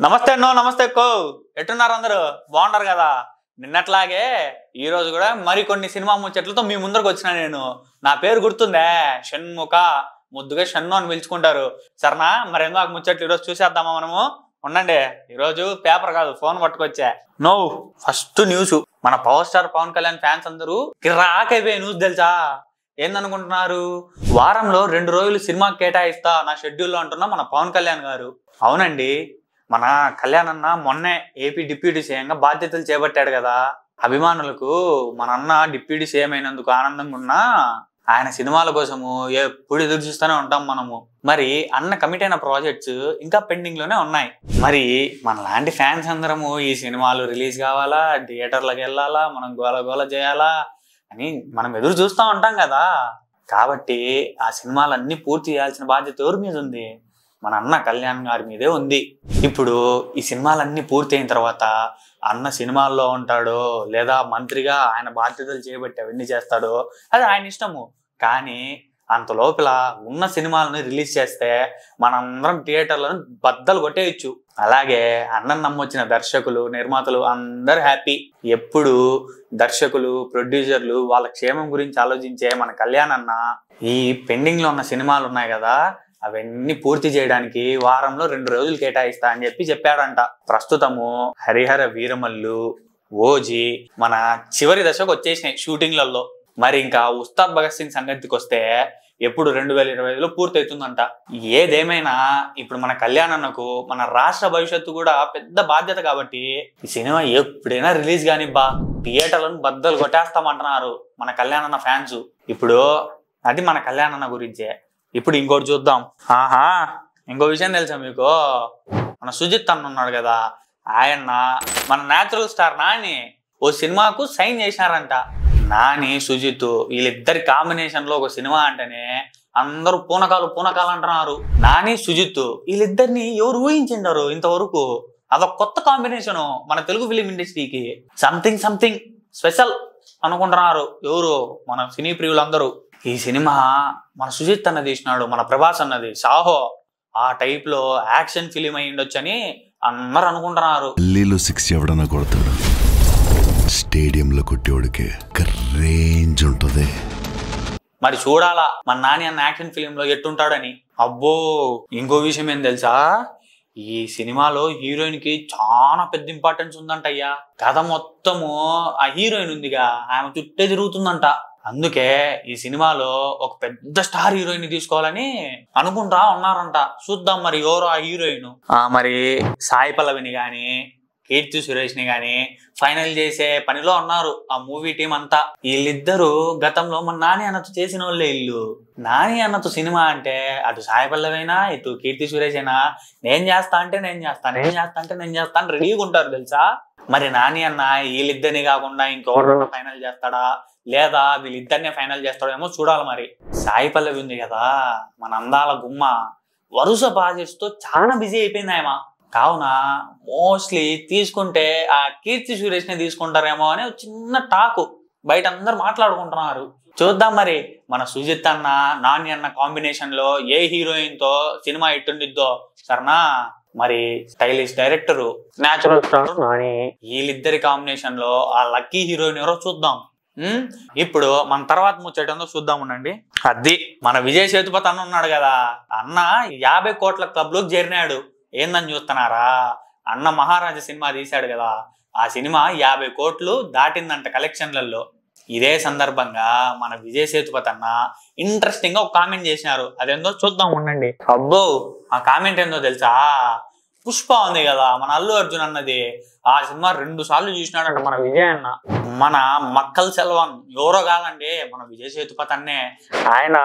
నమస్తే అన్నో నమస్తే కో ఎట్టున్నారు అందరూ బాగున్నారు కదా నిన్నట్లాగే ఈ రోజు కూడా మరికొన్ని సినిమా ముచ్చట్లతో మీ ముందరకు వచ్చినా నేను నా పేరు గుర్తుందే షణ్ముఖ ముద్దుగా షన్ను అని పిలుచుకుంటారు సరేనా మరి ఎందుకు ముచ్చట్లు ఈరోజు చూసేద్దామా మనము ఉండండి ఈరోజు పేపర్ కాదు ఫోన్ పట్టుకొచ్చా నో ఫస్ట్ న్యూస్ మన power star Pawan Kalyan fans అందరూ కిరాకైపోయే న్యూస్ తెలుసా ఏందనుకుంటున్నారు వారంలో 2 రోజులు సినిమా కేటాయిస్తా నా షెడ్యూల్లో అంటున్నా మన పవన్ కళ్యాణ్ గారు అవునండి మన కళ్యాణ్ అన్న మొన్నే ఏపీ డిప్యూటీ సీఎంగా బాధ్యతలు చేపట్టాడు కదా అభిమానులకు మన అన్న డిప్యూటీ సీఎం అయినందుకు ఆనందంగా ఉన్నా ఆయన సినిమాల కోసము ఎప్పుడు ఎదురు చూస్తూనే ఉంటాం మనము మరి అన్న కమిట్ అయిన ప్రాజెక్ట్స్ ఇంకా పెండింగ్ లోనే ఉన్నాయి మరి మన లాంటి ఫ్యాన్స్ అందరము ఈ సినిమాలు రిలీజ్ కావాలా థియేటర్లకు వెళ్ళాలా మనం గోల గోల చేయాలా అని మనం ఎదురు చూస్తూ ఉంటాం కదా కాబట్టి ఆ సినిమాలన్నీ పూర్తి చేయాల్సిన బాధ్యత ఎవరి మీద ఉంది మన అన్న కళ్యాణ్ గారి మీదే ఉంది ఇప్పుడు ఈ సినిమాలన్నీ పూర్తి అయిన తర్వాత అన్న సినిమాల్లో ఉంటాడో లేదా మంత్రిగా ఆయన బాధ్యతలు చేపట్టి అవన్నీ చేస్తాడో అది ఆయన ఇష్టము కానీ అంత లోపల ఉన్న సినిమాలను రిలీజ్ చేస్తే మనందరం థియేటర్లను బద్దలు కొట్టేయచ్చు అలాగే అన్నం నమ్మొచ్చిన దర్శకులు నిర్మాతలు అందరు హ్యాపీ ఎప్పుడు దర్శకులు ప్రొడ్యూసర్లు వాళ్ళ క్షేమం గురించి ఆలోచించే మన కళ్యాణ్ అన్న ఈ పెండింగ్ లో ఉన్న సినిమాలు ఉన్నాయి కదా అవన్నీ పూర్తి చేయడానికి వారంలో 2 రోజులు కేటాయిస్తా అని చెప్పాడంట ప్రస్తుతము హరిహర వీరమల్లు ఓజీ మన చివరి దశకు వచ్చేసినాయి షూటింగ్లలో మరి ఇంకా ఉస్తాద్ భగత్ సింగ్ సంగతికి వస్తే ఎప్పుడు 2025లో పూర్తి అవుతుందంట ఏదేమైనా ఇప్పుడు మన కళ్యాణ్ అన్నకు మన రాష్ట్ర భవిష్యత్తు కూడా పెద్ద బాధ్యత కాబట్టి ఈ సినిమా ఎప్పుడైనా రిలీజ్ కాని థియేటర్లను బద్దలు కొట్టేస్తామంటున్నారు మన కళ్యాణ్ అన్న ఫ్యాన్స్ ఇప్పుడు అది మన కళ్యాణ్ అన్న గురించే ఇప్పుడు ఇంకోటి చూద్దాం ఇంకో విషయం తెలుసా మీకు మన సుజిత్ అన్న ఉన్నాడు కదా ఆయన మన న్యాచురల్ స్టార్ నాని ఓ సినిమాకు సైన్ చేసినారంట నాని సుజిత్ వీళ్ళిద్దరి కాంబినేషన్ లో ఒక సినిమా అంటేనే అందరూ పూనకాలు అంటున్నారు నాని సుజిత్ వీళ్ళిద్దరిని ఎవరు ఊహించిండారు ఇంతవరకు అదొక కొత్త కాంబినేషన్ మన తెలుగు ఫిలిం ఇండస్ట్రీకి సంథింగ్ స్పెషల్ అనుకుంటున్నారు ఎవరు మన సినీ ప్రియులందరూ ఈ సినిమా మన సుజిత్ అన్న తీసినాడు మన ప్రభాస్ అన్నది సాహో ఆ టైప్ లో యాక్షన్ ఫిలిం అయి ఉండొచ్చని అందరు అనుకుంటున్నారు ఢిల్లీలో 6 ఎవడన్నా కొడతాడు స్టేడియంలో కొట్టేవాడికి రేంజ్ ఉంటది మరి చూడాలా మన నాని అన్న యాక్షన్ ఫిలిం లో ఎట్టుంటాడని అబ్బో ఇంకో విషయం ఏం తెలుసా ఈ సినిమాలో హీరోయిన్ కి చాలా పెద్ద ఇంపార్టెన్స్ ఉందంట అయ్యా కథ మొత్తము ఆ హీరోయిన్ ఉందిగా ఆమె చుట్టే తిరుగుతుందంట అందుకే ఈ సినిమాలో ఒక పెద్ద స్టార్ హీరోయిన్ తీసుకోవాలని అనుకుంటా ఉన్నారంట చూద్దాం మరి ఎవరో ఆ హీరోయిన్ మరి సాయి పల్లవిని గాని కీర్తి సురేష్ ని గాని ఫైనల్ చేసే పనిలో ఉన్నారు ఆ మూవీ టీం అంతా వీళ్ళిద్దరూ గతంలో మన నాని అన్నతో చేసిన వాళ్ళే ఇల్లు నాని అన్నతో సినిమా అంటే అటు సాయి పల్లవైనా ఇటు కీర్తి సురేష్ అయినా నేను చేస్తా అంటే నేను చేస్తాను రెడీగా ఉంటారు తెలుసా మరి నాని అన్న వీళ్ళిద్దరిని కాకుండా ఇంకెవరు ఫైనల్ చేస్తాడా లేదా వీళ్ళిద్దరినే ఫైనల్ చేస్తాడేమో చూడాలి మరి సాయి పల్లవి ఉంది కదా మన అందాల గుమ్మ వరుస ప్రాజెక్ట్స్ తో చాలా బిజీ అయిపోయింది ఆయమ కావున మోస్ట్లీ తీసుకుంటే ఆ కీర్తి సురేష్ ని తీసుకుంటారేమో అని చిన్న టాకు బయట అందరు మాట్లాడుకుంటున్నారు చూద్దాం మరి మన సుజిత్ అన్న నాని అన్న కాంబినేషన్ లో ఏ హీరోయిన్ తో సినిమా ఇట్టుండిద్దో సరేనా మరి stylish director natural star Nani వీళ్ళిద్దరి కాంబినేషన్ లో ఆ లక్కీ హీరోయిన్ ఎవరో చూద్దాం ఇప్పుడు మన తర్వాత ముచ్చటందో చూద్దాం ఉండండి అది మన విజయ్ సేతుపతి అన్న ఉన్నాడు కదా అన్న 50 కోట్ల క్లబ్ లోకి చేరినాడు ఏందని చూస్తున్నారా అన్న మహారాజా సినిమా తీశాడు కదా ఆ సినిమా 50 కోట్లు దాటిందంట కలెక్షన్లలో ఇదే సందర్భంగా మన విజయ్ సేతుపతి అన్న ఇంట్రెస్టింగ్ గా ఒక కామెంట్ చేసినారు అదేందో చూద్దాం ఉండండి అబ్బో ఆ కామెంట్ ఏందో తెలుసా పుష్ప ఉంది కదా మన అల్లు అర్జున్ అన్నది ఆ సినిమా 2 సార్లు చూసినాడంట మన విజయ్ అన్న మన మక్కల్ సెల్వన్ ఎవరో కాదండి మన విజయ్ సేతుపతి అన్నే ఆయన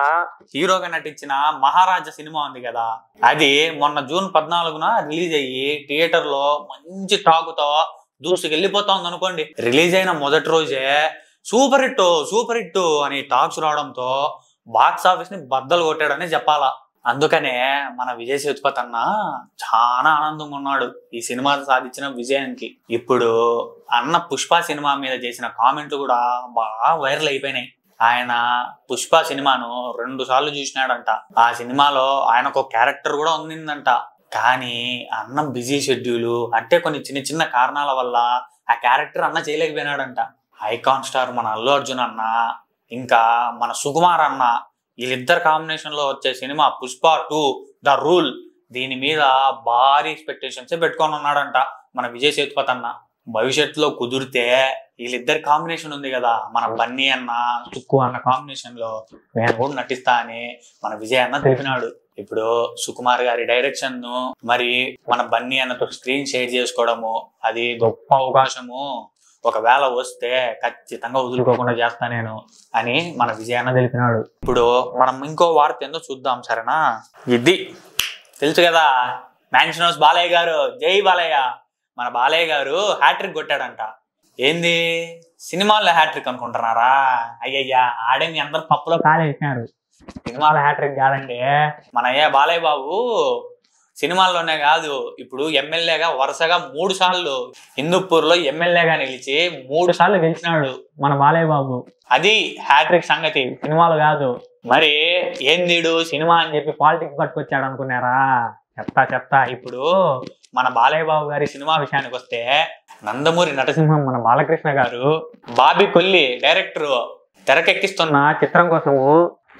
హీరోగా నటించిన మహారాజా సినిమా ఉంది కదా అది మొన్న జూన్ 14న రిలీజ్ అయ్యి థియేటర్ లో మంచి టాకుతో దూసుకెళ్ళిపోతా అనుకోండి రిలీజ్ అయిన మొదటి రోజే సూపర్ హిట్ అని టాక్స్ రావడంతో బాక్స్ ఆఫీస్ ని బద్దలు కొట్టాడని చెప్పాలా అందుకనే మన విజయ్ సేతుపతి అన్న చాలా ఆనందంగా ఉన్నాడు ఈ సినిమా సాధించిన విజయానికి ఇప్పుడు అన్న పుష్ప సినిమా మీద చేసిన కామెంట్లు కూడా బాగా వైరల్ అయిపోయినాయి ఆయన పుష్ప సినిమాను 2 సార్లు చూసినాడంట ఆ సినిమాలో ఆయనకు క్యారెక్టర్ కూడా ఉండిందంట కానీ అన్న బిజీ షెడ్యూల్ అంటే కొన్ని చిన్న చిన్న కారణాల వల్ల ఆ క్యారెక్టర్ అన్న చేయలేకపోయినాడంట. ఐకాన్ స్టార్ మన అల్లు అర్జున్ అన్న ఇంకా మన సుకుమార్ అన్న వీళ్ళిద్దరు కాంబినేషన్ లో వచ్చే సినిమా పుష్ప 2 ద రూల్, దీని మీద భారీ ఎక్స్పెక్టేషన్స్ పెట్టుకొని ఉన్నాడంట మన విజయ్ సేతుపతి అన్న. భవిష్యత్తులో కుదిరితే వీళ్ళిద్దరు కాంబినేషన్ ఉంది కదా, మన బన్నీ అన్న సుక్కు అన్న కాంబినేషన్ లో నేను కూడా నటిస్తా అని మన విజయ్ అన్న తెలిపినాడు. ఇప్పుడు సుకుమార్ గారి డైరెక్షన్ ను మరి మన బన్నీ అన్నతో స్క్రీన్ షేర్ చేసుకోవడము అది గొప్ప అవకాశము, ఒకవేళ వస్తే ఖచ్చితంగా వదులుకోకుండా చేస్తా నేను అని మన విజయ్ అన్న తెలిపినాడు. ఇప్పుడు మనం ఇంకో వార్త ఏందో చూద్దాం సరేనా. ఇది తెలుసు కదా, మ్యాన్షన్ హౌస్ బాలయ్య గారు, జై బాలయ్య. మన బాలయ్య గారు హ్యాట్రిక్ కొట్టాడంట. ఏంది సినిమాల్లో హ్యాట్రిక్ అనుకుంటున్నారా? అయ్యయ్యా ఆడే మీ అందరు పప్పులో కాలేసినారు. సినిమాలో హ్యాట్రిక్ కాదండి, మన బాలయ్య బాబు సినిమాల్లోనే కాదు ఇప్పుడు ఎమ్మెల్యేగా వరుసగా 3 సార్లు హిందూపూర్ లో ఎమ్మెల్యేగా నిలిచి 3 సార్లు గెలిచినాడు మన బాలయ్య బాబు. అది హ్యాట్రిక్ సంగతి, సినిమాలు కాదు. మరి ఏందీడు సినిమా అని చెప్పి పాలిటిక్స్ పట్టుకొచ్చాడు అనుకున్నారా? చెప్తా. ఇప్పుడు మన బాలయ్య బాబు గారి సినిమా విషయానికి వస్తే నందమూరి నరసింహం మన బాలకృష్ణ గారు బాబీ కొల్లి డైరెక్టర్ తెరకెక్కిస్తున్న చిత్రం కోసము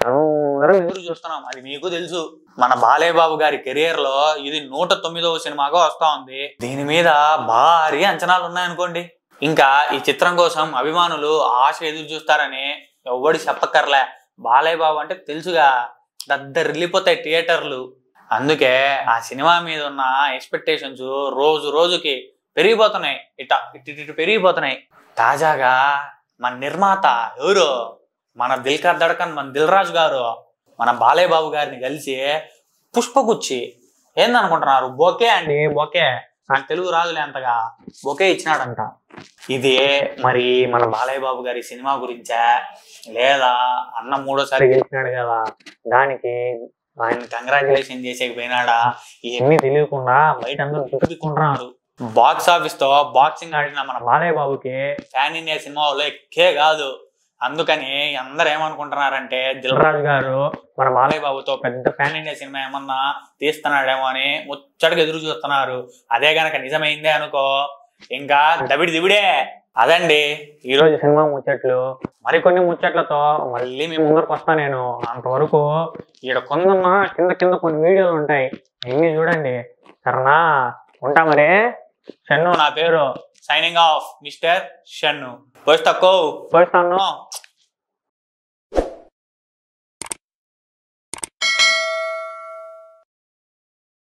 ఎదురు చూస్తున్నాం. అది మీకు తెలుసు. మన బాలయ్య బాబు గారి కెరియర్ లో ఇది 109వ సినిమాగా వస్తా ఉంది. దీని మీద భారీ అంచనాలు ఉన్నాయనుకోండి. ఇంకా ఈ చిత్రం కోసం అభిమానులు ఆశ ఎదురు చూస్తారని ఎవడు చెప్పక్కర్లే. బాలయ్య బాబు అంటే తెలుసుగా, దద్దరిల్లిపోతాయి థియేటర్లు. అందుకే ఆ సినిమా మీద ఉన్న ఎక్స్పెక్టేషన్స్ రోజు రోజుకి పెరిగిపోతున్నాయి, ఇటు పెరిగిపోతున్నాయి. తాజాగా మన నిర్మాత ఎవరు, మన దిల్కర్ ధడకన్ మన దిల్ రాజు గారు మన బాలయ్య బాబు గారిని కలిసి పుష్పగుచ్చి ఏందనుకుంటున్నారు, బొకే అండి, బొకే. నాకు తెలుగు రాజులే అంతగా బొకే ఇచ్చినాడంట. ఇది మరి మన బాలయ్య బాబు గారి సినిమా గురించా లేదా అన్న 3వ సారి గెలిచినాడు కదా దానికి ఆయన కంగ్రాచులేషన్ చేసేకపోయినాడా, ఇవన్నీ తెలియకుండా బయట అందరూ చూపించుకుంటున్నారు. బాక్స్ ఆఫీస్ తో బాక్సింగ్ ఆడిన మన బాలయ్య బాబుకి ఫ్యాన్ ఇండియా సినిమాలో ఎక్కే కాదు. అందుకని అందరు ఏమనుకుంటున్నారంటే దిల్ రాజు గారు మన బాలయ్య బాబుతో పెద్ద ఫ్యాన్ ఇండియా సినిమా ఏమన్నా తీస్తున్నాడేమో అని ముచ్చటగా ఎదురు చూస్తున్నారు. అదే గనక నిజమైందే అనుకో ఇంకా దివిడే. అదండి ఈరోజు సినిమా ముచ్చట్లు. మరికొన్ని ముచ్చట్లతో మళ్ళీ మీ ముందరకు వస్తా నేను. అంతవరకు ఇక్కడ కింద కొన్ని వీడియోలు ఉంటాయి, ఇవన్నీ చూడండి సరేనా. ఉంటా మరి. షన్ను నా పేరు. Signing off mister Shannu. పోస్తాను.